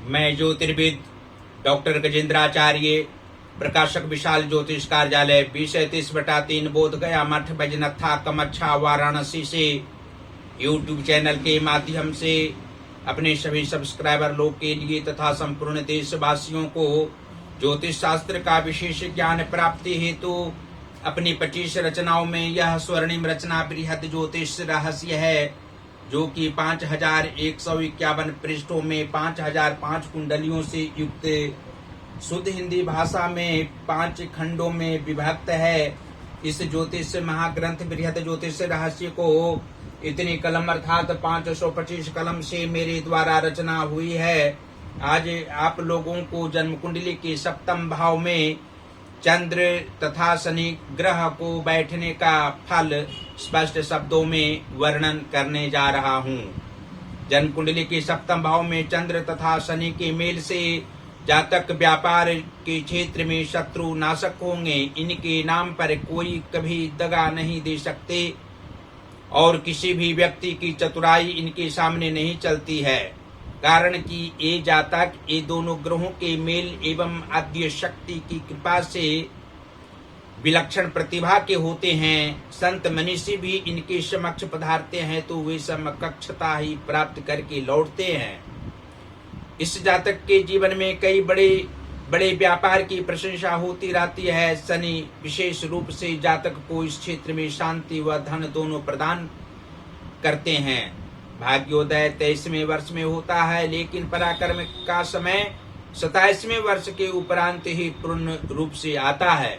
मैं ज्योतिर्विद डॉक्टर गजेंद्राचार्य, प्रकाशक विशाल ज्योतिष कार्यालय 2033/3 बोध गया मठ बैजनाथा कमच्छा वाराणसी से यूट्यूब चैनल के माध्यम से अपने सभी सब्सक्राइबर लोग के लिए तथा संपूर्ण देशवासियों को ज्योतिष शास्त्र का विशेष ज्ञान प्राप्ति हेतु अपनी 25 रचनाओं में यह स्वर्णिम रचना बृहद ज्योतिष रहस्य है, जो कि 5151 पृष्ठों में 5005 कुंडलियों से युक्त शुद्ध हिंदी भाषा में 5 खंडों में विभक्त है। इस ज्योतिष महाग्रंथ बृहद ज्योतिष रहस्य को इतनी कलम अर्थात 525 कलम से मेरे द्वारा रचना हुई है। आज आप लोगों को जन्म कुंडली के सप्तम भाव में चंद्र तथा शनि ग्रह को बैठने का फल स्पष्ट शब्दों में वर्णन करने जा रहा हूँ। जन्म कुंडली के सप्तम भाव में चंद्र तथा शनि के मेल से जातक व्यापार के क्षेत्र में शत्रु नाशक होंगे। इनके नाम पर कोई कभी दगा नहीं दे सकते और किसी भी व्यक्ति की चतुराई इनके सामने नहीं चलती है, कारण कि ये जातक ये दोनों ग्रहों के मेल एवं आद्य शक्ति की कृपा से विलक्षण प्रतिभा के होते हैं। संत मनीषी भी इनके समक्ष पधारते हैं तो वे समकक्षता ही प्राप्त करके लौटते हैं। इस जातक के जीवन में कई बड़े बड़े व्यापार की प्रशंसा होती रहती है। शनि विशेष रूप से जातक को इस क्षेत्र में शांति व धन दोनों प्रदान करते हैं। भाग्योदय 23वें वर्ष में होता है, लेकिन पराक्रम का समय 27वें वर्ष के उपरांत ही पूर्ण रूप से आता है।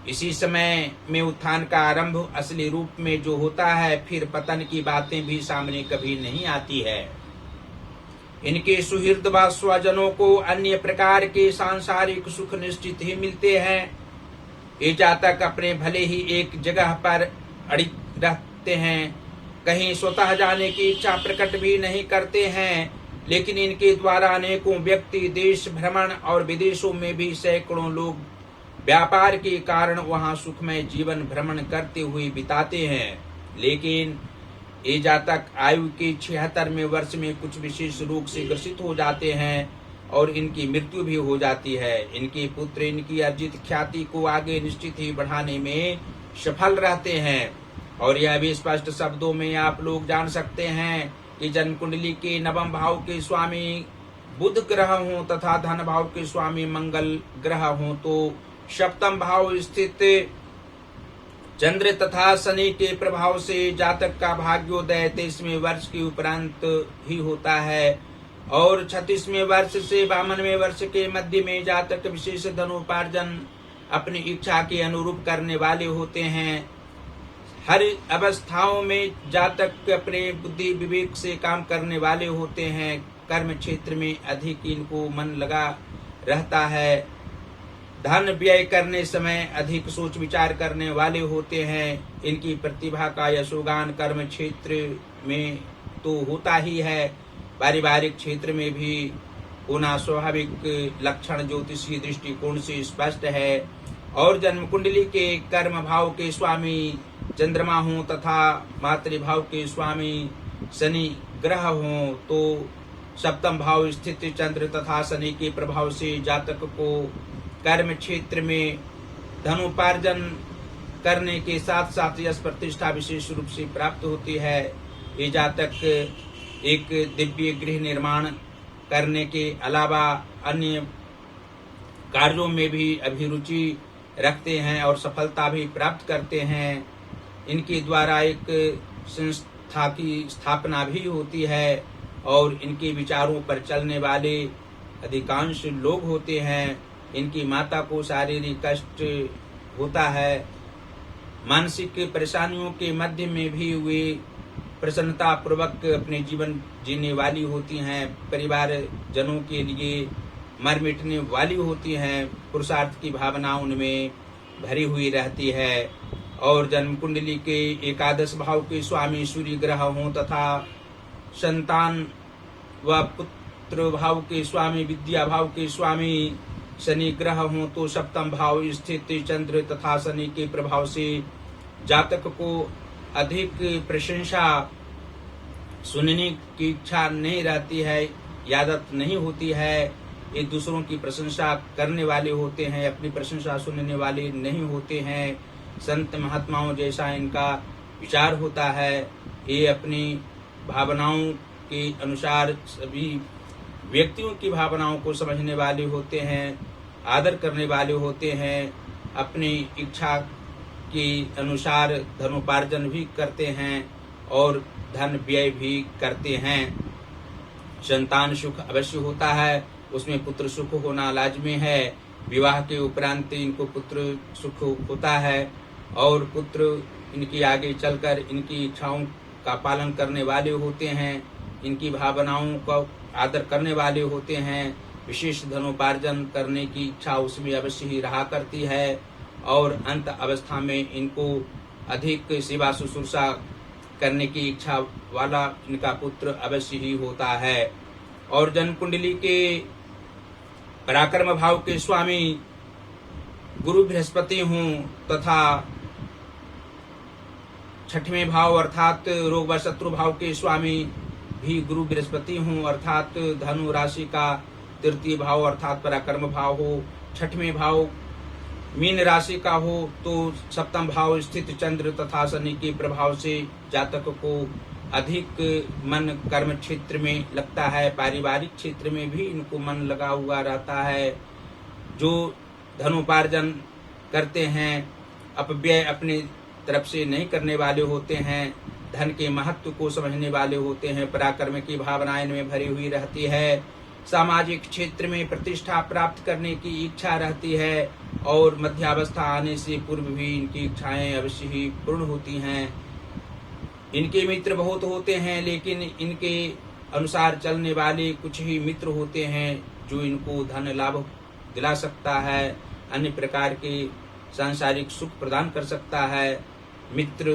इसी समय में उत्थान का आरंभ असली रूप में जो होता है, फिर पतन की बातें भी सामने कभी नहीं आती है। इनके सुहृद व स्वजनों को अन्य प्रकार के सांसारिक सुख निश्चित ही मिलते हैं। ये जातक अपने भले ही एक जगह पर अड़िग रहते हैं, कहीं स्वतः जाने की इच्छा प्रकट भी नहीं करते हैं, लेकिन इनके द्वारा अनेकों व्यक्ति देश भ्रमण और विदेशों में भी सैकड़ों लोग व्यापार के कारण वहां सुखमय जीवन भ्रमण करते हुए बिताते हैं। लेकिन ये जातक आयु के 76वें वर्ष में कुछ विशेष रोग से ग्रसित हो जाते हैं और इनकी मृत्यु भी हो जाती है। इनके पुत्र इनकी अर्जित ख्याति को आगे निश्चित ही बढ़ाने में सफल रहते हैं और यह भी स्पष्ट शब्दों में आप लोग जान सकते हैं कि जन्म कुंडली के नवम भाव के स्वामी बुध ग्रह हों तथा धन भाव के स्वामी मंगल ग्रह हों तो सप्तम भाव स्थित चंद्र तथा शनि के प्रभाव से जातक का भाग्योदय 23वें वर्ष के उपरांत ही होता है और 36वें वर्ष से 52वें वर्ष के मध्य में जातक विशेष धनोपार्जन अपनी इच्छा के अनुरूप करने वाले होते हैं। हर अवस्थाओं में जातक अपने बुद्धि विवेक से काम करने वाले होते हैं। कर्म क्षेत्र में अधिक इनको मन लगा रहता है। धन व्यय करने समय अधिक सोच विचार करने वाले होते हैं। इनकी प्रतिभा का यशोगान कर्म क्षेत्र में तो होता ही है, पारिवारिक क्षेत्र में भी होना स्वाभाविक लक्षण ज्योतिषीय दृष्टिकोण से स्पष्ट है। और जन्म कुंडली के कर्म भाव के स्वामी चंद्रमा हों तथा मातृभाव के स्वामी शनि ग्रह हों तो सप्तम भाव स्थित चंद्र तथा शनि के प्रभाव से जातक को कर्म क्षेत्र में धनोपार्जन करने के साथ साथ यश प्रतिष्ठा विशेष रूप से प्राप्त होती है। ये जातक एक दिव्य गृह निर्माण करने के अलावा अन्य कार्यों में भी अभिरुचि रखते हैं और सफलता भी प्राप्त करते हैं। इनके द्वारा एक संस्था की स्थापना भी होती है और इनके विचारों पर चलने वाले अधिकांश लोग होते हैं। इनकी माता को शारीरिक कष्ट होता है। मानसिक परेशानियों के मध्य में भी वे प्रसन्नता पूर्वक अपने जीवन जीने वाली होती हैं। परिवार जनों के लिए मर मिटने वाली होती हैं। पुरुषार्थ की भावना उनमें भरी हुई रहती है। और जन्म कुंडली के एकादश भाव के स्वामी सूर्य ग्रह हों तथा संतान व पुत्र भाव के स्वामी विद्या भाव के स्वामी शनि ग्रह हों तो सप्तम भाव स्थित चंद्र तथा शनि के प्रभाव से जातक को अधिक प्रशंसा सुनने की इच्छा नहीं रहती है। आदत नहीं होती है। ये दूसरों की प्रशंसा करने वाले होते हैं, अपनी प्रशंसा सुनने वाले नहीं होते हैं। संत महात्माओं जैसा इनका विचार होता है। ये अपनी भावनाओं के अनुसार सभी व्यक्तियों की भावनाओं को समझने वाले होते हैं, आदर करने वाले होते हैं, अपनी इच्छा के अनुसार धनोपार्जन भी करते हैं और धन व्यय भी करते हैं। संतान सुख अवश्य होता है, उसमें पुत्र सुख होना लाजमी है। विवाह के उपरांत इनको पुत्र सुख होता है और पुत्र इनकी आगे चलकर इनकी इच्छाओं का पालन करने वाले होते हैं, इनकी भावनाओं का आदर करने वाले होते हैं। विशेष धनोपार्जन करने की इच्छा उसमें अवश्य ही रहा करती है और अंत अवस्था में इनको अधिक सेवा शुश्रूषा करने की इच्छा वाला इनका पुत्र अवश्य ही होता है। और जन्म कुंडली के पराक्रम भाव के स्वामी गुरु बृहस्पति हूँ तथा छठवें भाव अर्थात रोग व शत्रु भाव के स्वामी भी गुरु बृहस्पति हूँ, अर्थात धनु राशि का तृतीय भाव अर्थात पराक्रम भाव हो, छठवें भाव मीन राशि का हो तो सप्तम भाव स्थित चंद्र तथा शनि के प्रभाव से जातक को अधिक मन कर्म क्षेत्र में लगता है, पारिवारिक क्षेत्र में भी इनको मन लगा हुआ रहता है। जो धनोपार्जन करते हैं अपव्यय अपने तरफ से नहीं करने वाले होते हैं, धन के महत्व को समझने वाले होते हैं, पराक्रम की भावना इनमें भरी हुई रहती है, सामाजिक क्षेत्र में प्रतिष्ठा प्राप्त करने की इच्छा रहती है और मध्यावस्था आने से पूर्व भी इनकी इच्छाएं अवश्य ही पूर्ण होती हैं। इनके मित्र बहुत होते हैं, लेकिन इनके अनुसार चलने वाले कुछ ही मित्र होते हैं जो इनको धन लाभ दिला सकता है, अन्य प्रकार के सांसारिक सुख प्रदान कर सकता है। मित्र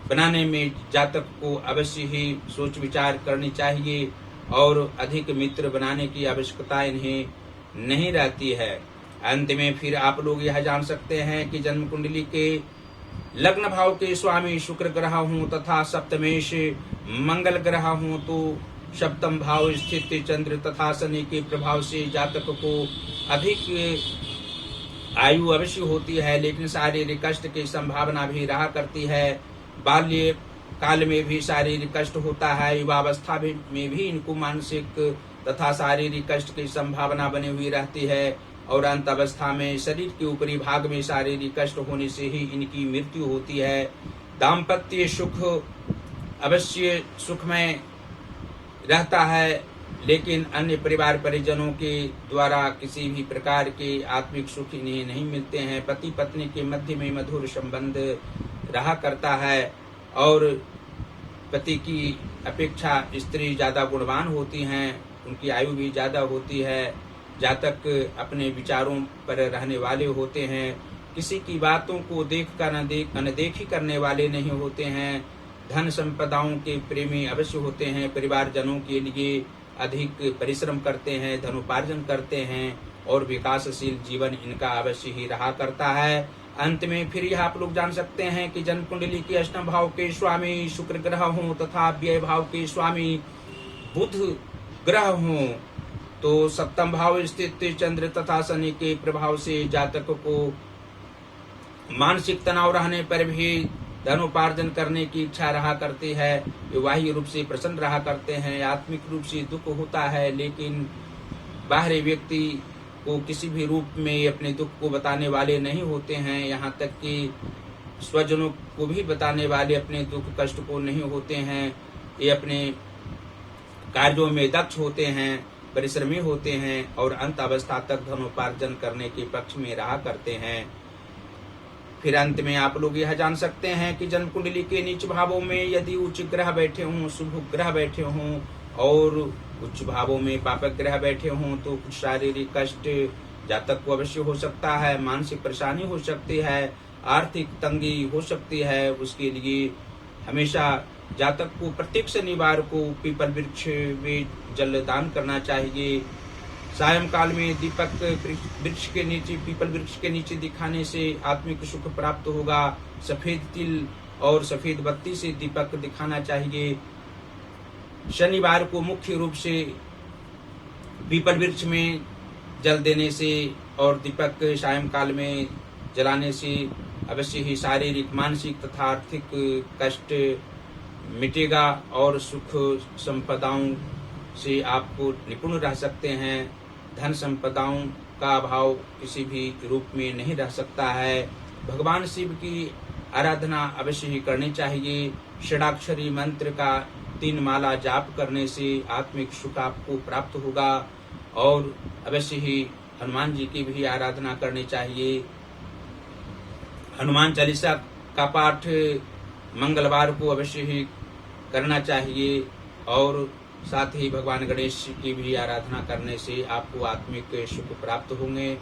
बनाने में जातक को अवश्य ही सोच विचार करनी चाहिए और अधिक मित्र बनाने की आवश्यकता इन्हें नहीं रहती है। अंत में फिर आप लोग यह जान सकते हैं कि जन्म कुंडली के लग्न भाव के स्वामी शुक्र ग्रह हूँ तथा सप्तमेश मंगल ग्रह हूँ तो सप्तम भाव स्थित चंद्र तथा शनि के प्रभाव से जातक को अधिक आयु अवश्य होती है, लेकिन शारीरिक कष्ट की संभावना भी रहा करती है। बाल्य काल में भी शारीरिक कष्ट होता है, युवावस्था में भी इनको मानसिक तथा शारीरिक कष्ट की संभावना बनी हुई रहती है और अंत अवस्था में शरीर के ऊपरी भाग में शारीरिक कष्ट होने से ही इनकी मृत्यु होती है। दाम्पत्य सुख अवश्य सुखमय रहता है, लेकिन अन्य परिवार परिजनों के द्वारा किसी भी प्रकार के आत्मिक सुख इन्हें नहीं मिलते हैं। पति पत्नी के मध्य में मधुर संबंध रहा करता है और पति की अपेक्षा स्त्री ज्यादा गुणवान होती हैं, उनकी आयु भी ज्यादा होती है। जातक अपने विचारों पर रहने वाले होते हैं, किसी की बातों को देखकर अनदेखी करने वाले नहीं होते हैं। धन संपदाओं के प्रेमी अवश्य होते हैं, परिवारजनों के लिए अधिक परिश्रम करते हैं, धनोपार्जन करते हैं और विकासशील जीवन इनका अवश्य ही रहा करता है। अंत में फिर यह आप लोग जान सकते हैं कि जन्म कुंडली के अष्टम भाव के स्वामी शुक्र ग्रह हों तथा व्यय भाव के स्वामी बुध ग्रह हों तो सप्तम भाव स्थित चंद्र तथा शनि के प्रभाव से जातक को मानसिक तनाव रहने पर भी धनोपार्जन करने की इच्छा रहा करती है, बाह्य रूप से प्रसन्न रहा करते हैं। आत्मिक रूप से दुख होता है, लेकिन बाहरी व्यक्ति को किसी भी रूप में अपने दुख को बताने वाले नहीं होते हैं, यहाँ तक कि स्वजनों को भी बताने वाले अपने दुख कष्ट को नहीं होते हैं। ये अपने कार्यों में दक्ष होते हैं, परिश्रमी होते हैं और अंत अवस्था तक धनोपार्जन करने के पक्ष में रहा करते हैं। फिर अंत में आप लोग यह जान सकते हैं कि जन्म कुंडली के नीच भावों में यदि उच्च ग्रह बैठे हों, शुभ ग्रह बैठे हों और उच्च भावों में पापक ग्रह बैठे हों तो कुछ शारीरिक कष्ट जातक को अवश्य हो सकता है, मानसिक परेशानी हो सकती है, आर्थिक तंगी हो सकती है। उसके लिए हमेशा जातक को प्रत्येक शनिवार को पीपल वृक्ष में जल दान करना चाहिए। सायंकाल में दीपक वृक्ष के नीचे, पीपल वृक्ष के नीचे दिखाने से आत्मिक सुख प्राप्त होगा। सफेद तिल और सफेद बत्ती से दीपक दिखाना चाहिए। शनिवार को मुख्य रूप से पीपल वृक्ष में जल देने से और दीपक सायंकाल में जलाने से अवश्य ही शारीरिक, मानसिक तथा आर्थिक कष्ट मिटेगा और सुख संपदाओं से आपको निपुण रह सकते हैं। धन संपदाओं का अभाव किसी भी रूप में नहीं रह सकता है। भगवान शिव की आराधना अवश्य ही करनी चाहिए। षडाक्षरी मंत्र का 3 माला जाप करने से आत्मिक सुख आपको प्राप्त होगा और अवश्य ही हनुमान जी की भी आराधना करनी चाहिए। हनुमान चालीसा का पाठ मंगलवार को अवश्य ही करना चाहिए और साथ ही भगवान गणेश की भी आराधना करने से आपको आत्मिक सुख प्राप्त होंगे,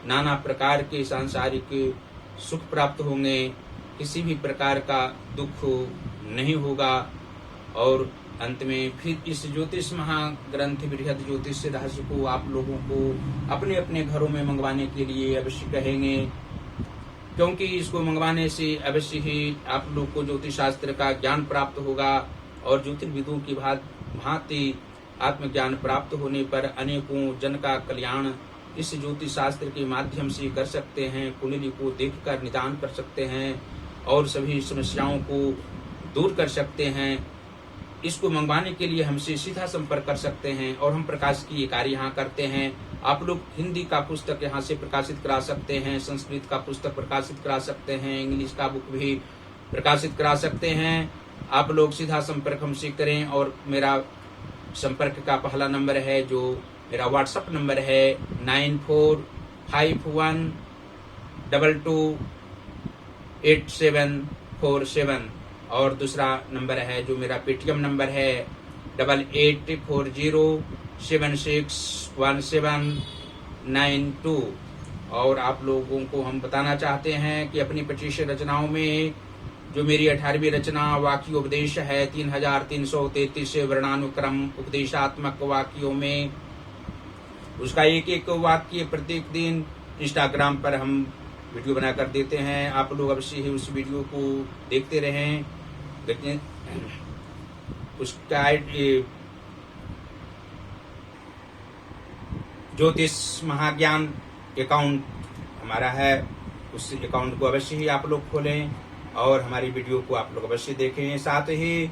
नाना प्रकार के सांसारिक सुख प्राप्त होंगे, किसी भी प्रकार का दुख नहीं होगा। और अंत में फिर इस ज्योतिष महाग्रंथ बृहद ज्योतिष रहस्य को आप लोगों को अपने अपने घरों में मंगवाने के लिए अवश्य कहेंगे, क्योंकि इसको मंगवाने से अवश्य ही आप लोग को ज्योतिष शास्त्र का ज्ञान प्राप्त होगा और ज्योतिर्विदों की भांति आत्मज्ञान प्राप्त होने पर अनेकों जन का कल्याण इस ज्योतिष शास्त्र के माध्यम से कर सकते हैं। कुंडली को देखकर निदान कर सकते हैं और सभी समस्याओं को दूर कर सकते हैं। इसको मंगवाने के लिए हमसे सीधा संपर्क कर सकते हैं और हम प्रकाश की ये कार्य यहाँ करते हैं। आप लोग हिंदी का पुस्तक यहाँ से प्रकाशित करा सकते हैं, संस्कृत का पुस्तक प्रकाशित करा सकते हैं, इंग्लिश का बुक भी प्रकाशित करा सकते हैं। आप लोग सीधा संपर्क हमसे करें और मेरा संपर्क का पहला नंबर है जो मेरा व्हाट्सएप नंबर है 9451228747 और दूसरा नंबर है जो मेरा पेटीएम नंबर है 8840761792। और आप लोगों को हम बताना चाहते हैं कि अपनी 25 रचनाओं में जो मेरी 18वीं रचना वाक्योपदेश है 3333 वर्णानुक्रम उपदेशात्मक वाक्यों में, उसका एक एक वाक्य प्रत्येक दिन इंस्टाग्राम पर हम वीडियो बना कर देते हैं। आप लोग अवश्य ही उस वीडियो को देखते रहें। उसका ज्योतिष महाज्ञान अकाउंट हमारा है, उस अकाउंट को अवश्य ही आप लोग खोलें और हमारी वीडियो को आप लोग अवश्य देखें। साथ ही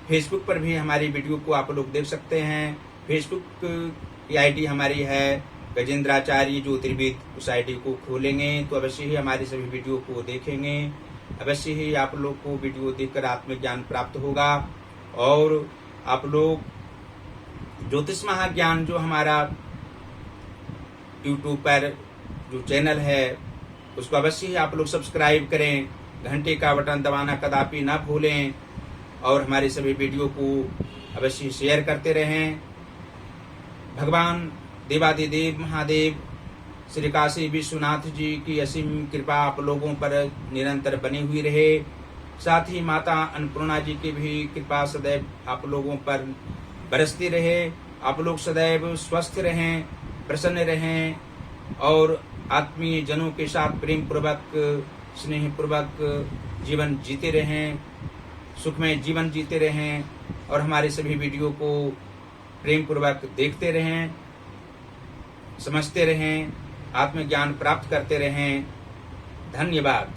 फेसबुक पर भी हमारी वीडियो को आप लोग देख सकते हैं। फेसबुक की आईडी हमारी है गजेंद्राचार्य ज्योतिर्विद। उस आईडी को खोलेंगे तो अवश्य ही हमारी सभी वीडियो को देखेंगे। अवश्य ही आप लोग को वीडियो देखकर आत्मज्ञान प्राप्त होगा और आप लोग ज्योतिष महाज्ञान जो हमारा यूट्यूब पर जो चैनल है उसको अवश्य ही आप लोग सब्सक्राइब करें, घंटे का बटन दबाना कदापि ना भूलें और हमारे सभी वीडियो को अवश्य शेयर करते रहें। भगवान देवादिदेव महादेव श्री काशी विश्वनाथ जी की असीम कृपा आप लोगों पर निरंतर बनी हुई रहे। साथ ही माता अन्नपूर्णा जी की भी कृपा सदैव आप लोगों पर बरसती रहे। आप लोग सदैव स्वस्थ रहें, प्रसन्न रहें और आत्मीय जनों के साथ प्रेम पूर्वक स्नेह पूर्वक जीवन जीते रहें, सुखमय जीवन जीते रहें और हमारे सभी वीडियो को प्रेम पूर्वक देखते रहें, समझते रहें, आत्मज्ञान प्राप्त करते रहें। धन्यवाद।